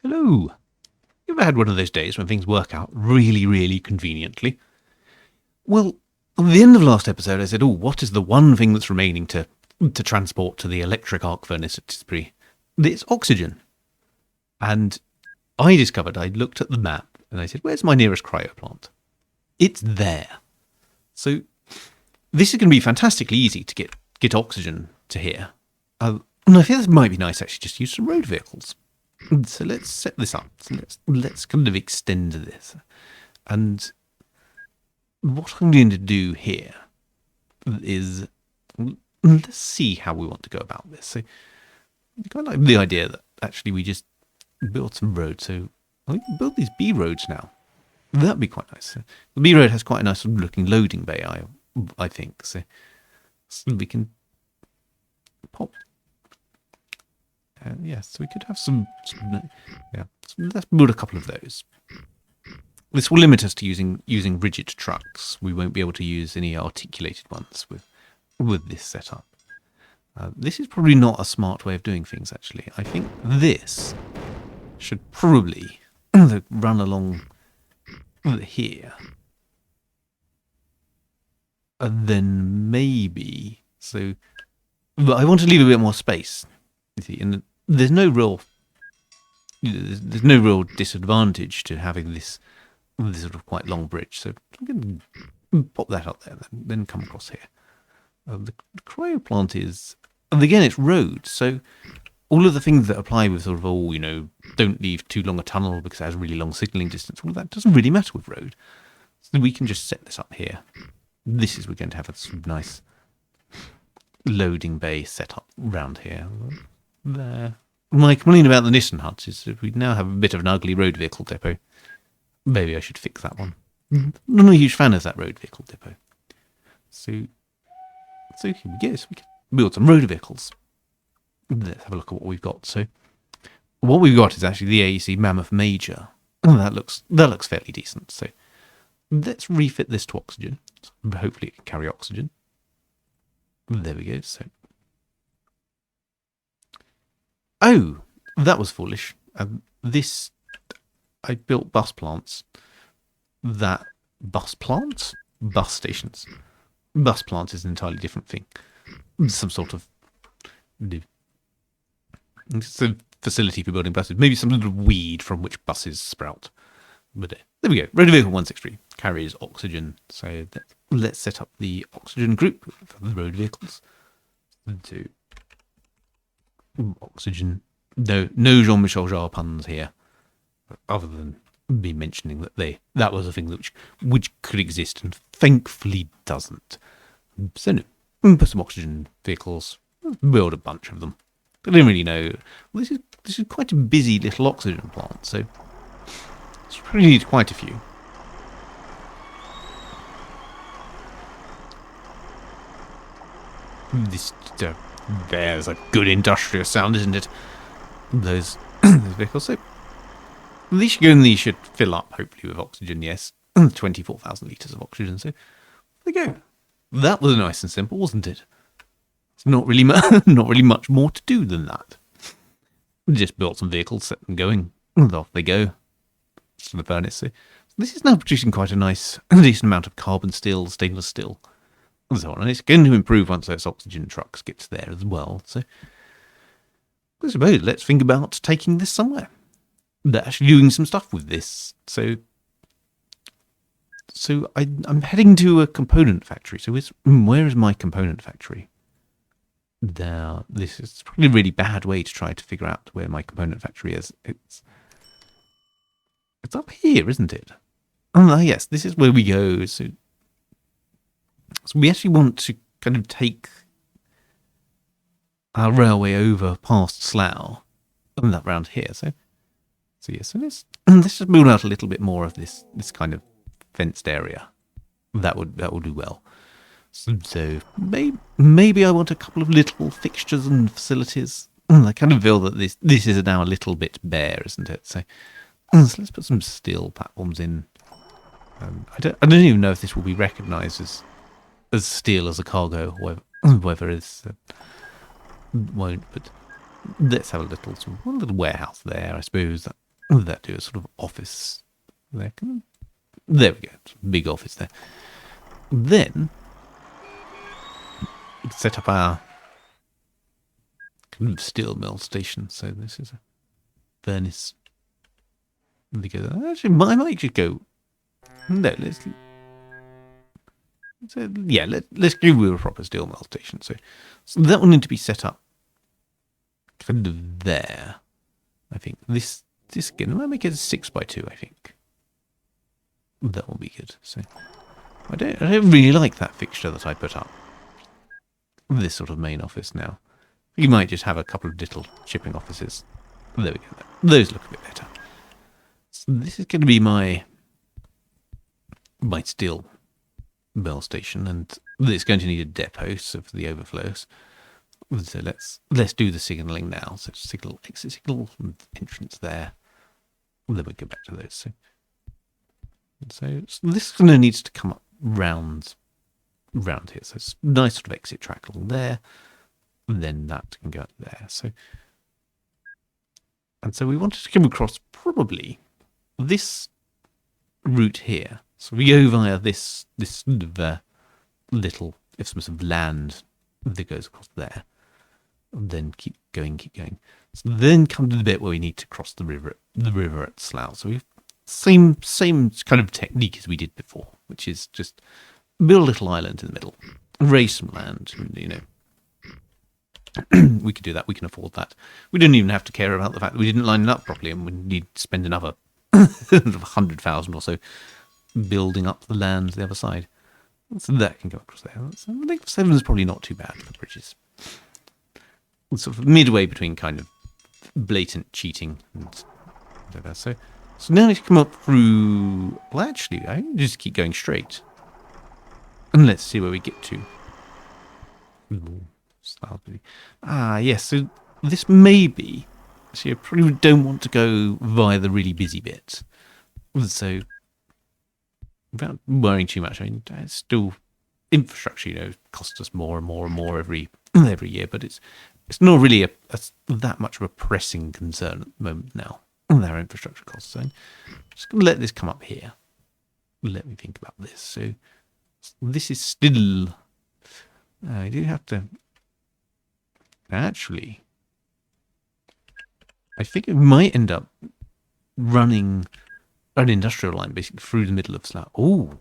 Hello. You ever had one of those days when things work out really, really conveniently? Well, at the end of last episode, I said, what is the one thing that's remaining to transport to the electric arc furnace at Tisbury? It's oxygen. And I discovered, I looked at the map, and I said, where's my nearest cryo plant? It's there. So this is going to be fantastically easy to get oxygen to here. And I think this might be nice, actually, just use some road vehicles. So let's set this up. So let's kind of extend this. And what I'm going to do here is, let's see how we want to go about this. So I kind of like the idea that actually we just build some roads. So we can build these B roads now. That'd be quite nice. The B road has quite a nice looking loading bay, I think. So we can pop. Yes, so we could have some yeah. So let's build a couple of those. This will limit us to using rigid trucks. We won't be able to use any articulated ones with this setup. This is probably not a smart way of doing things, actually. I think this should probably run along here. And then maybe... So, but I want to leave a bit more space. You see, and there's no real disadvantage to having this sort of quite long bridge. So I'm going to pop that up there, then come across here. The cryo plant is, and again, it's roads. So all of the things that apply with sort of, don't leave too long a tunnel because it has really long signalling distance, all of that doesn't really matter with road. So we can just set this up here. We're going to have a sort of nice loading bay set up round here. There. My complaint about the Nissan Hut is that we now have a bit of an ugly road vehicle depot. Maybe I should fix that one. I'm not a huge fan of that road vehicle depot. So here we go. So we can build some road vehicles. Let's have a look at what we've got. So what we've got is actually the AEC Mammoth Major. Oh, that looks fairly decent. So let's refit this to oxygen. Hopefully it can carry oxygen. There we go. So. Oh, that was foolish. I built bus plants. Bus stations. Bus plants is an entirely different thing. Some sort of it's a facility for building buses. Maybe some sort of weed from which buses sprout. But there we go. Road vehicle 163 carries oxygen. So let's set up the oxygen group for the road vehicles. To oxygen. No Jean-Michel Jarre puns here, other than me mentioning that was a thing which could exist and thankfully doesn't. So no, put some oxygen vehicles, build a bunch of them. I don't really know. Well, this is quite a busy little oxygen plant, so you probably need quite a few. There's a good industrial sound, isn't it? Those vehicles. So these should fill up, hopefully, with oxygen, yes. 24,000 litres of oxygen. So there we go. That was nice and simple, wasn't it? It's not really much more to do than that. We just built some vehicles, set them going, and off they go to the furnace. So this is now producing quite a decent amount of carbon steel, stainless steel, and so on. And it's going to improve once those oxygen trucks get there as well. So I suppose let's think about taking this somewhere. They're actually doing some stuff with this. So I'm heading to a component factory. So where is my component factory? There. This is probably a really bad way to try to figure out where my component factory is. It's up here, isn't it? Oh, yes, this is where we go. So we actually want to kind of take our railway over past Slough and that round here. So let's just build out a little bit more of this kind of fenced area. That would do well. So maybe I want a couple of little fixtures and facilities. I kind of feel that this is now a little bit bare, isn't it? So let's put some steel platforms in. I don't even know if this will be recognised as steel as a cargo, or whether it's won't. But let's have a little warehouse there, I suppose. That do a sort of office there. There we go. Big office there. Then set up our kind of steel mill station. So this is a furnace. Actually, I might just go. No, let's do a proper steel mill station. So that will need to be set up kind of there. I think this again, I might make it a 6x2. I think that will be good. So I don't really like that fixture that I put up. This sort of main office now. You might just have a couple of little shipping offices. There we go. Those look a bit better. So this is going to be my steel mill station, and it's going to need a depot for the overflows. So let's do the signalling now. So signal, exit signal, and entrance there. And then we go back to those. So this kind of needs to come up round here. So it's a nice sort of exit track along there. And then that can go up there. So we wanted to come across probably this route here. So we go via this sort of little isthmus of land that goes across there. And then keep going. So then come to the bit where we need to cross the river at Slough. So we've same kind of technique as we did before, which is just build a little island in the middle, raise some land, we could do that. We can afford that. We didn't even have to care about the fact that we didn't line it up properly, and we need to spend another 100,000 or so building up the land the other side. So that can go across there. I think 7 is probably not too bad for the bridges. It's sort of midway between kind of blatant cheating and whatever. So now I need to come up through. Well, actually, I can just keep going straight, and let's see where we get to. Yes. So this may be. So you probably don't want to go via the really busy bit. So without worrying too much, I mean, it's still infrastructure. Costs us more and more and more every year, but it's not really that much of a pressing concern at the moment now. Their infrastructure costs. So I'm just going to let this come up here. Let me think about this. So this is still. I do have to. Actually, I think it might end up running an industrial line basically through the middle of Slough. Oh,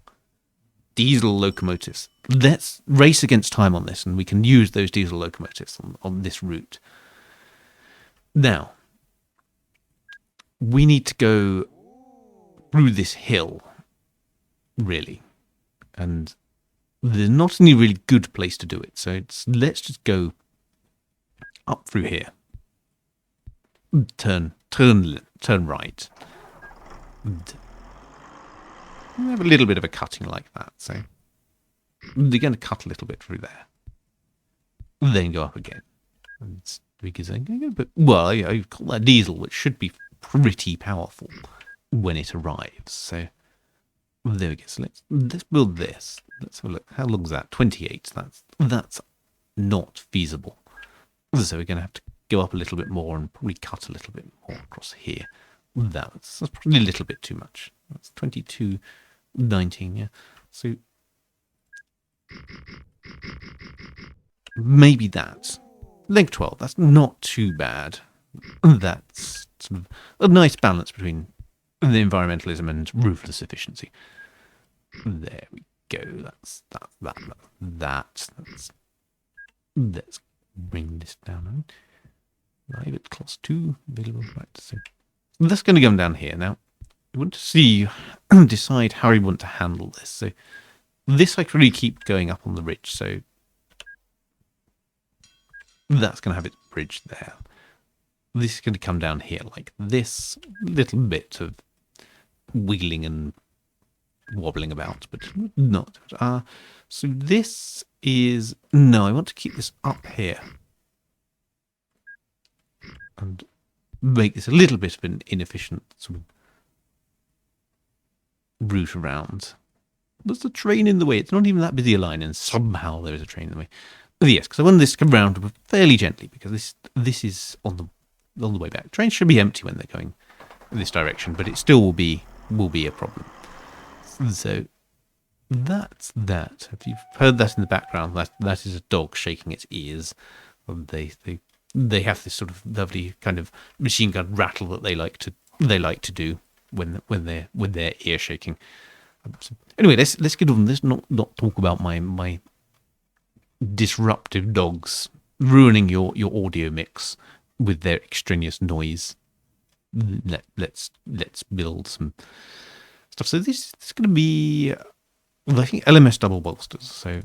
diesel locomotives. Let's race against time on this, and we can use those diesel locomotives on this route. Now, we need to go through this hill, really. And there's not any really good place to do it. So let's just go up through here. Turn right. And we have a little bit of a cutting like that. So they're going to cut a little bit through there. Then go up again. And because I call that diesel, which should be pretty powerful when it arrives. So there we go. So let's build this. Let's have a look. How long is that? 28. That's not feasible. So we're going to have to go up a little bit more and probably cut a little bit more across here. That's probably a little bit too much. That's 22, 19, yeah. So maybe that. Length 12, that's not too bad. That's sort of a nice balance between the environmentalism and ruthless efficiency. There we go. That's let's bring this down. Live at class 2 available. Right, so that's going to come down here now. We want to decide how we want to handle this. So this I can really keep going up on the ridge. So that's going to have its bridge there. This is going to come down here like this. Little bit of wiggling and wobbling about, but not. So this is... No, I want to keep this up here. And make this a little bit of an inefficient sort of route around. There's a train in the way. It's not even that busy a line, and somehow there is a train in the way. But yes, because I want this to come round fairly gently, because this is on the way back. Trains should be empty when they're going this direction, but it still will be a problem. So that's that. If you've heard that in the background, that is a dog shaking its ears. They have this sort of lovely kind of machine gun rattle that they like to do when they're ear shaking. So anyway, let's get on. Let's not talk about my disruptive dogs ruining your audio mix with their extraneous noise. Let's build some stuff. So this is going to be, I think, LMS double bolsters. So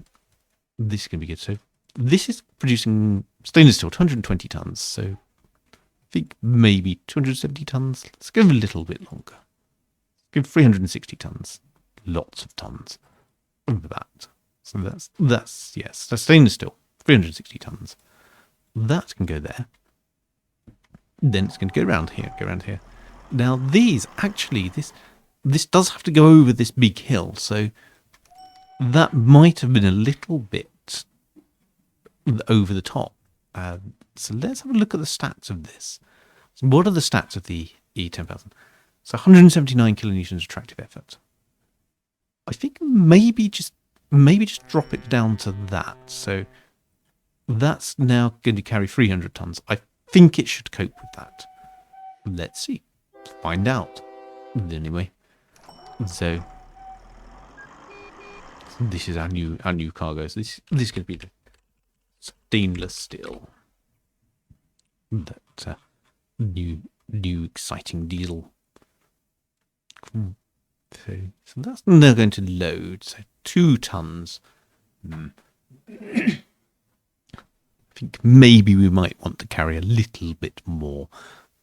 this is going to be good. So this is producing stainless steel, 220 tons. So I think maybe 270 tons. Let's go a little bit longer. Let's go 360 tons. Lots of tons of that. So that's yes. So stainless steel, 360 tons. That can go there. Then it's going to go around here, Now these, actually, this does have to go over this big hill, so that might have been a little bit over the top. So let's have a look at the stats of this. So what are the stats of the E10,000? So 179 kilonewtons attractive effort. I think maybe just drop it down to that. So that's now going to carry 300 tons. I think it should cope with that. Let's see. Find out. Anyway. So this is our new cargoes. This is going to be the stainless steel. That new exciting diesel. So that's now going to load. So 2 tons. I think maybe we might want to carry a little bit more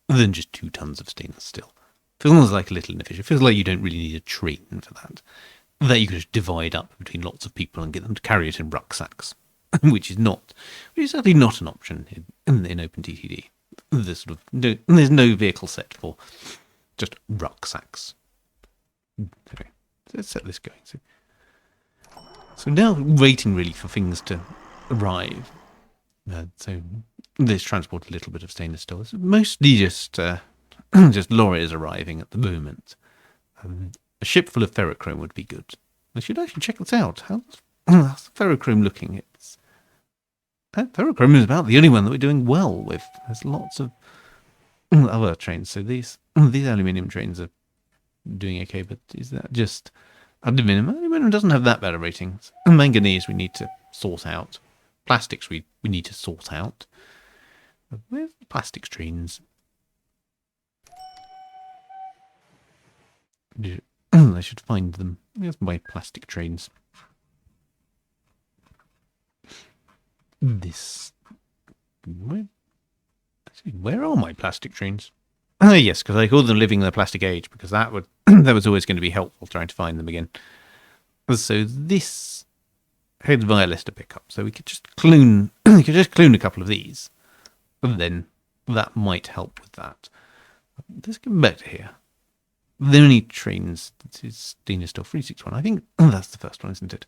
than just 2 tons of stainless steel. Feels like a little inefficient. Feels like you don't really need a train for that. That you could just divide up between lots of people and get them to carry it in rucksacks, which is certainly not an option in OpenTTD. There's no vehicle set for just rucksacks. Okay, so let's set this going. So now waiting really for things to arrive. So there's transport a little bit of stainless steel. It's mostly just lorries arriving at the moment. A ship full of ferrochrome would be good. I should actually check this out. How's ferrochrome looking? Ferrochrome is about the only one that we're doing well with. There's lots of other trains. So these aluminium trains are doing okay, but is that just aluminium? Aluminium doesn't have that bad a rating. Manganese we need to sort out. Plastics we need to sort out. Where's the plastics trains? I should find them. Here's my plastic trains. Where are my plastic trains? Yes, because I called them living the plastic age, because that was always going to be helpful trying to find them again. So this heads via Leicester pickup. So we could just clone a couple of these, and then that might help with that. Let's get back to here. The only trains, this is stainless steel 361. I think that's the first one, isn't it?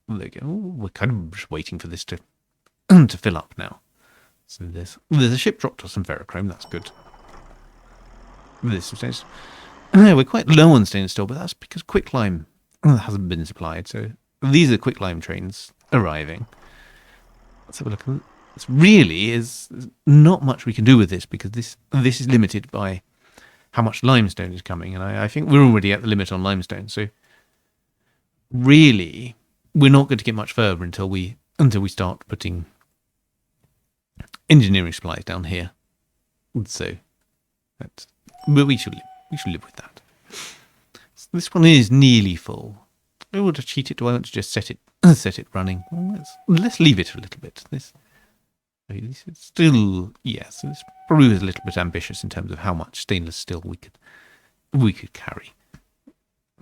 There we go. We're kind of just waiting for this to fill up now. So there's a ship dropped off some ferrochrome. That's good. We're quite low on stainless steel, but that's because quicklime hasn't been supplied. So these are quicklime trains arriving. Let's have a look. This really is not much we can do with this, because this is limited by how much limestone is coming, and I think we're already at the limit on limestone. So really, we're not going to get much further until we start putting engineering supplies down here. So but we should live with that. So this one is nearly full. Do I want to cheat it? Do I want to just set it running? Well, let's leave it a little bit. This is still, yes, this probably was a little bit ambitious in terms of how much stainless steel we could carry.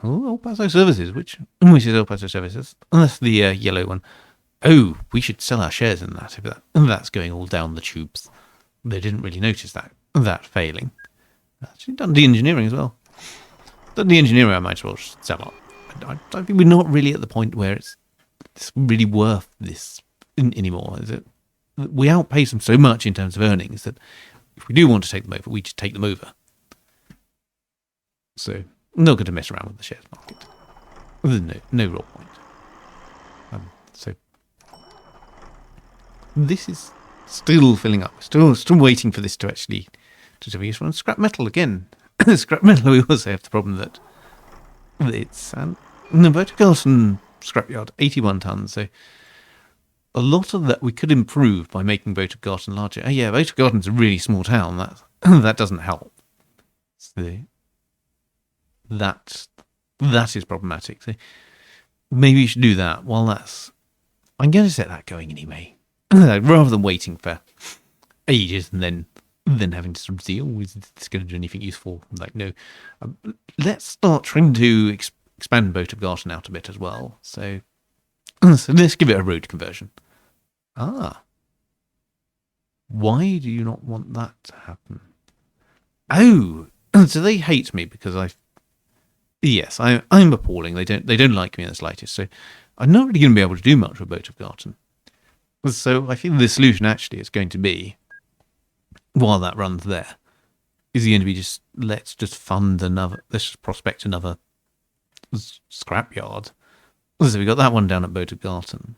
Oh, El Paso Services, which is El Paso Services? That's the yellow one. Oh, we should sell our shares in that. If that's going all down the tubes. They didn't really notice that failing. Actually done the engineering as well. Done the engineering, I might as well sell up. I think we're not really at the point where it's really worth this anymore, is it? We outpace them so much in terms of earnings that if we do want to take them over, we just take them over. So I'm not going to mess around with the shares market. There's no real point. So this is still filling up. Still waiting for this to actually to be useful. And scrap metal again. Scrap metal. We also have the problem that it's the Boatgarden scrapyard, 81 tons. So a lot of that we could improve by making Boatgarden larger. Oh yeah, Boatgarden's a really small town. That doesn't help. So that is problematic. So maybe you should do that. While I'm going to set that going anyway, rather than waiting for ages and then having to sort of see, oh, is this going to do anything useful? Like, no. Let's start trying to expand Boatgarden out a bit as well. So let's give it a road conversion. Why do you not want that to happen? Oh, so they hate me because yes, I'm appalling. They don't like me in the slightest. So I'm not really going to be able to do much with Boatgarden. So I think the solution actually is going to be, while that runs there, is going to be let's just prospect another scrapyard. So we got that one down at Boatgarden.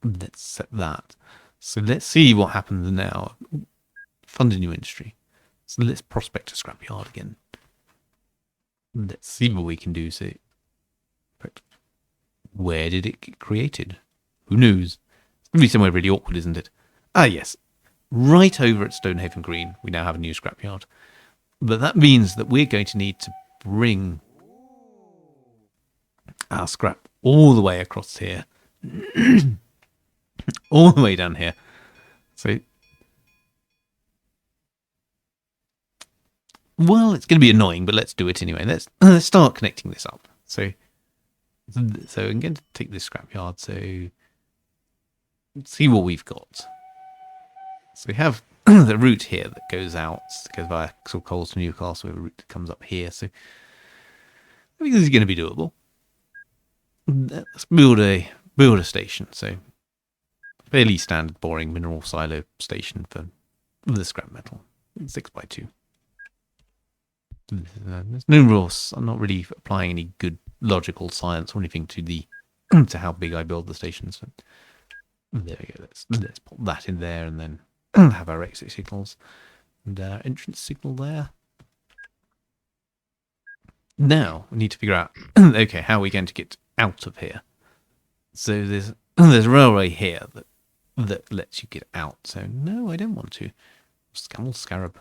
Let's set that. So let's see what happens now. Fund a new industry. So let's prospect a scrapyard again. Let's see what we can do. So, where did it get created? Who knows? It's going to be somewhere really awkward, isn't it? Ah, yes. Right over at Stonehaven Green, we now have a new scrapyard. But that means that we're going to need to bring our scrap all the way across here. All the way down here. So, well, it's going to be annoying, but let's do it anyway. Let's start connecting this up. So I'm going to take this scrapyard. So let's see what we've got. So we have the route here that goes out, goes via Coles to Newcastle. We have a route that comes up here. So I think this is going to be doable. Let's build a station. So fairly standard, boring mineral silo station for the scrap metal, 6x2. There's no rules. I'm not really applying any good logical science or anything to how big I build the stations. So there we go. Let's put that in there and then have our exit signals and our entrance signal there. Now we need to figure out okay, how are we going to get out of here? So there's a railway here that lets you get out. So no, I don't want to. Scarab.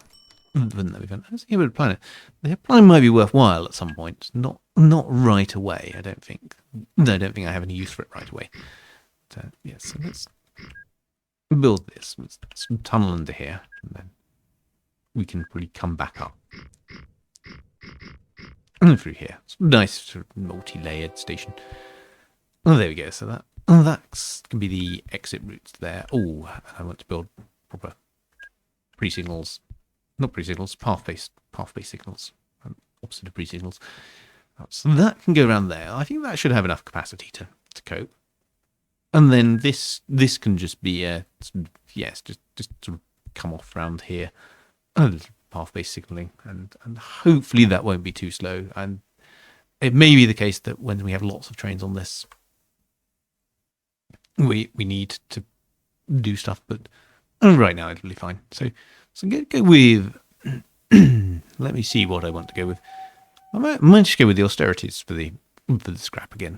Wouldn't that be fun? I see a planet. The plan might be worthwhile at some point. Not right away. I don't think. No, I don't think I have any use for it right away. But, yes, so let's build this. Let's some tunnel under here, and then we can really come back up through here. It's a nice sort of multi-layered station. Oh, there we go. So that can be the exit routes there. Oh, I want to build proper pre-signals. Not pre-signals, path-based signals. Opposite of pre-signals. So that can go around there. I think that should have enough capacity to cope. And then this can just be just sort of come off around here. A little path-based signalling, and hopefully that won't be too slow. And it may be the case that when we have lots of trains on this, we need to do stuff, but right now it'll be fine. So I'm going to go with. Let me see what I want to go with. I might just go with the austerities for the scrap again.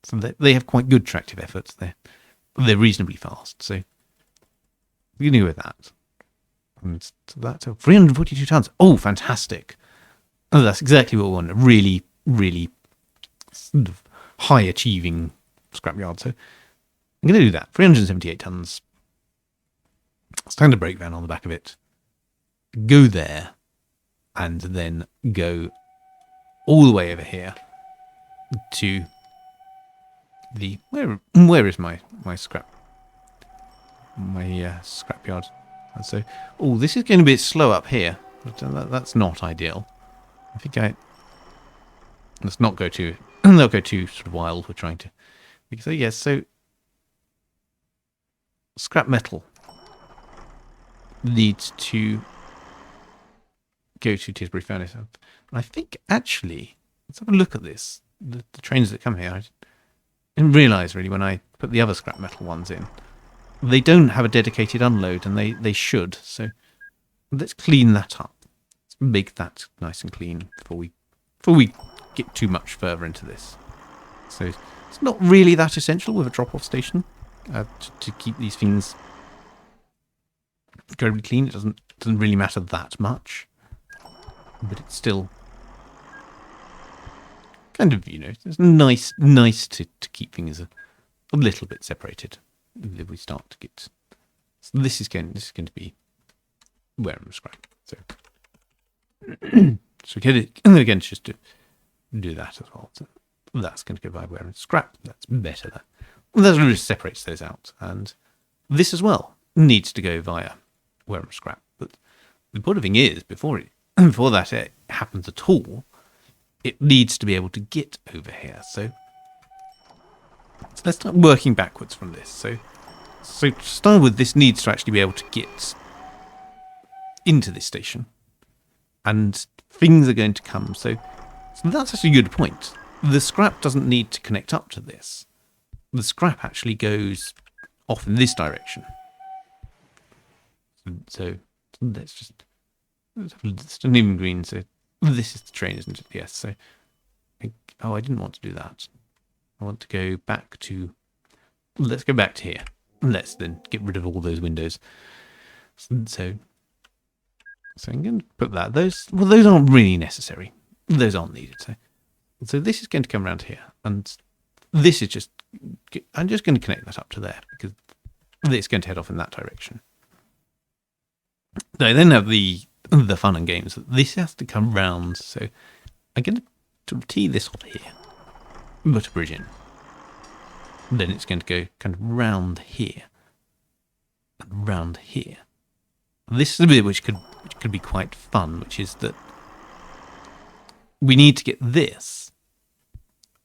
So they have quite good tractive efforts. They're reasonably fast. So we're going to go with that. And so that's 342 tons. Oh, fantastic! Oh, that's exactly what we want. A really, really sort of high achieving scrapyard. So I'm going to do that. 378 tons. Standard brake van on the back of it. Go there, and then go all the way over here to the where is my scrap scrapyard? And so this is going to be slow up here. But that's not ideal. I think let's not go too not go too sort of wild. We're trying to. So yes, so scrap metal needs to go to Tisbury Furnace. And I think, actually, let's have a look at this. The trains that come here, I didn't realise, really, when I put the other scrap metal ones in. They don't have a dedicated unload, and they should. So let's clean that up. Let's make that nice and clean before we get too much further into this. So it's not really that essential with a drop-off station to keep these things incredibly clean. It doesn't really matter that much, but it's still kind of, it's nice to keep things a little bit separated. If we start to get, so this is going to be wearing scrap. So so get it, and again, just to do that as well. So that's going to go by wearing scrap. That's better. That really separates those out, and this as well needs to go via wearing scrap. But the important thing is, before that happens at all, it needs to be able to get over here. So let's start working backwards from this. So to start with, this needs to actually be able to get into this station, and things are going to come. So that's actually a good point. The scrap doesn't need to connect up to this. The scrap actually goes off in this direction. So let's an even green. So this is the train, isn't it? Yes. So I didn't want to do that. I want to go back to. Let's go back to here. Let's then get rid of all those windows. So I'm going to put that. Those aren't really necessary. Those aren't needed. So this is going to come around here, and this is just. I'm just going to connect that up to there because it's going to head off in that direction. So I then have the fun and games. This has to come round. So I'm going to tee this off here, put a bridge in. Then it's going to go kind of round here and round here. This is a bit which could be quite fun, which is that we need to get this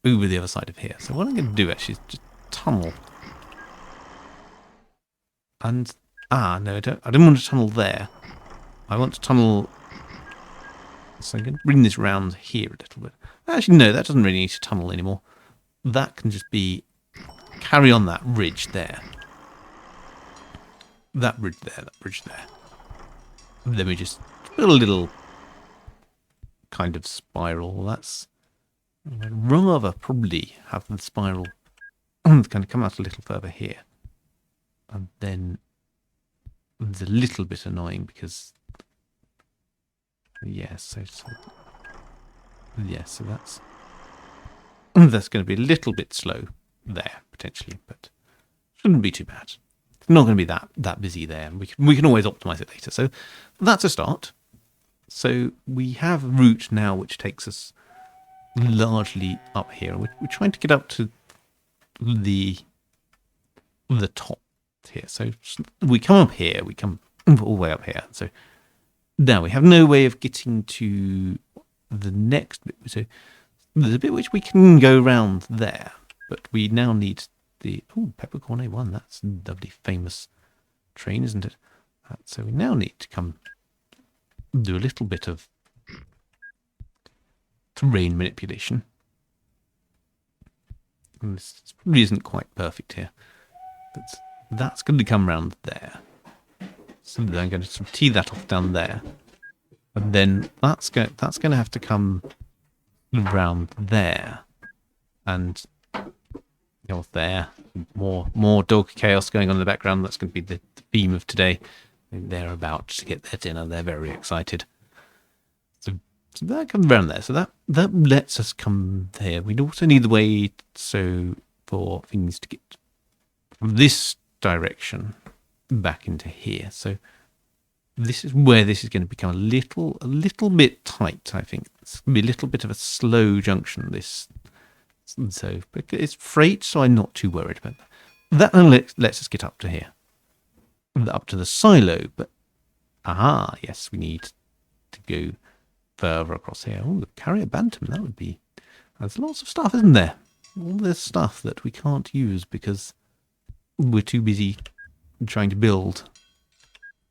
over the other side of here. So what I'm going to do actually is just tunnel. And no, I don't want to tunnel there. I want to tunnel. So I'm going to bring this round here a little bit. Actually, no, that doesn't really need to tunnel anymore. That can just be carry on that ridge there. That bridge there. And then we just put a little kind of spiral. That's I'd rather probably have the spiral kind of come out a little further here. And then it's a little bit annoying because so that's going to be a little bit slow there potentially, but shouldn't be too bad. It's not going to be that busy there. We can always optimize it later. So that's a start. So we have a route now which takes us largely up here. We're trying to get up to the top here. So we come up here. We come all the way up here. So now we have no way of getting to the next bit. So there's a bit which we can go round there, but we now need the Peppercorn A1. That's a lovely famous train, isn't it? So we now need to come do a little bit of terrain manipulation. And this probably isn't quite perfect here, but that's going to come round there. So then I'm going to sort of tee that off down there, and then that's going to have to come round there, and there. More dog chaos going on in the background. That's going to be the theme of today. They're about to get their dinner. They're very excited. So that comes around there. So that lets us come there. We'd also need the way for things to get from this direction back into here. So this is where this is going to become a little bit tight, I think. It's going to be a little bit of a slow junction, this. So but it's freight, so I'm not too worried about that. That lets us get up to here. Up to the silo, but yes, we need to go further across here. Oh, the carrier bantam, that would be. There's lots of stuff, isn't there? All this stuff that we can't use because we're too busy trying to build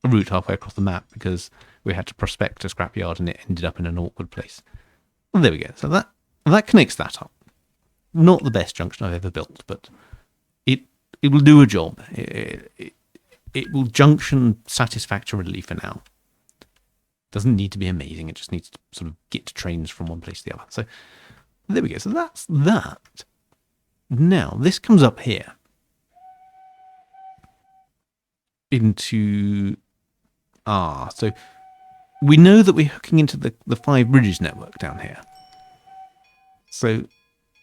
a route halfway across the map because we had to prospect a scrapyard and it ended up in an awkward place. Well, there we go. So that connects that up. Not the best junction I've ever built, but it will do a job. It will junction satisfactorily for now. Doesn't need to be amazing. It just needs to sort of get trains from one place to the other. So there we go. So that's that. Now this comes up here into so we know that we're hooking into the 5 bridges network down here. So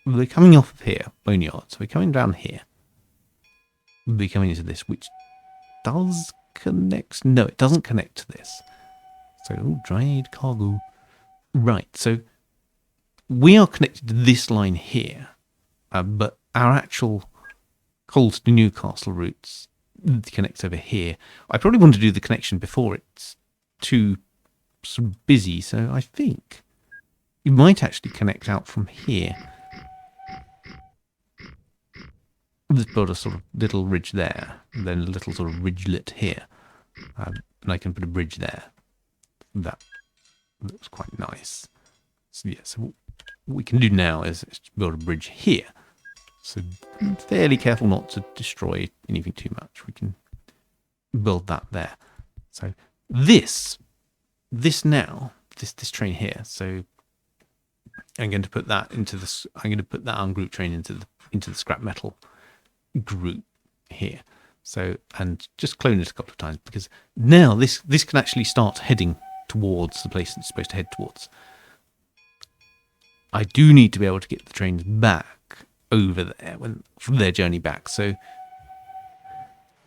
we're coming off of here, Boneyard. So we're coming down here. We'll be coming into this, which does connect. No, it doesn't connect to this. So, dried cargo. Right, so we are connected to this line here, but our actual Coles to Newcastle routes connects over here. I probably want to do the connection before it's too sort of busy, so I think you might actually connect out from here. Let's build a sort of little ridge there, and then a little sort of ridgelet here, and I can put a bridge there. That looks quite nice. So yeah, so what we can do now is build a bridge here. So fairly careful not to destroy anything too much. We can build that there. So this train here. So I'm going to put that into this. I'm going to put that ungroup train into the scrap metal group here. So, and just clone it a couple of times, because now this can actually start heading towards the place it's supposed to head towards. I do need to be able to get the trains back over there from their journey back. So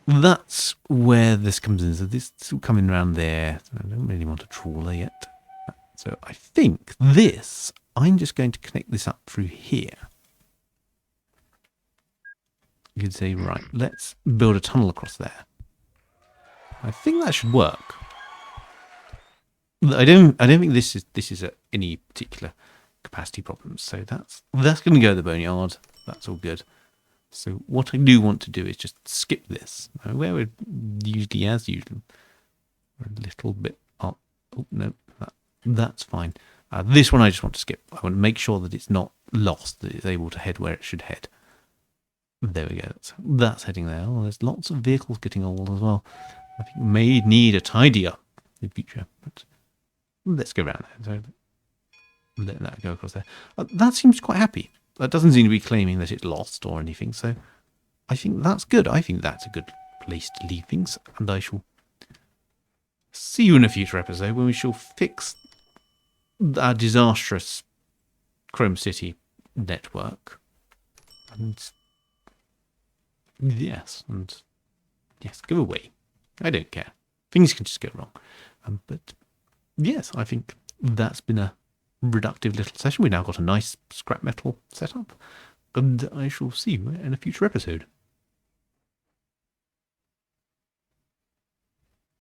that's where this comes in. So this will come in around there. I don't really want a trawler yet. So I think I'm just going to connect this up through here. You could say, right, let's build a tunnel across there. I think that should work. I don't think this is any particular capacity problems. So that's going to go to the boneyard. That's all good. So what I do want to do is just skip this. Where we're usually, as usual, we're a little bit up. Oh no, that's fine. This one I just want to skip. I want to make sure that it's not lost, that it's able to head where it should head. There we go. That's heading there. Oh, there's lots of vehicles getting old as well. I think we may need a tidy up in future. But let's go around there. So let that go across there. That seems quite happy. That doesn't seem to be claiming that it's lost or anything. So I think that's good. I think that's a good place to leave things. And I shall see you in a future episode when we shall fix our disastrous Chrome City network. And yes, go away. I don't care. Things can just go wrong. But yes, I think that's been a productive little session. We now got a nice scrap metal setup, and I shall see you in a future episode.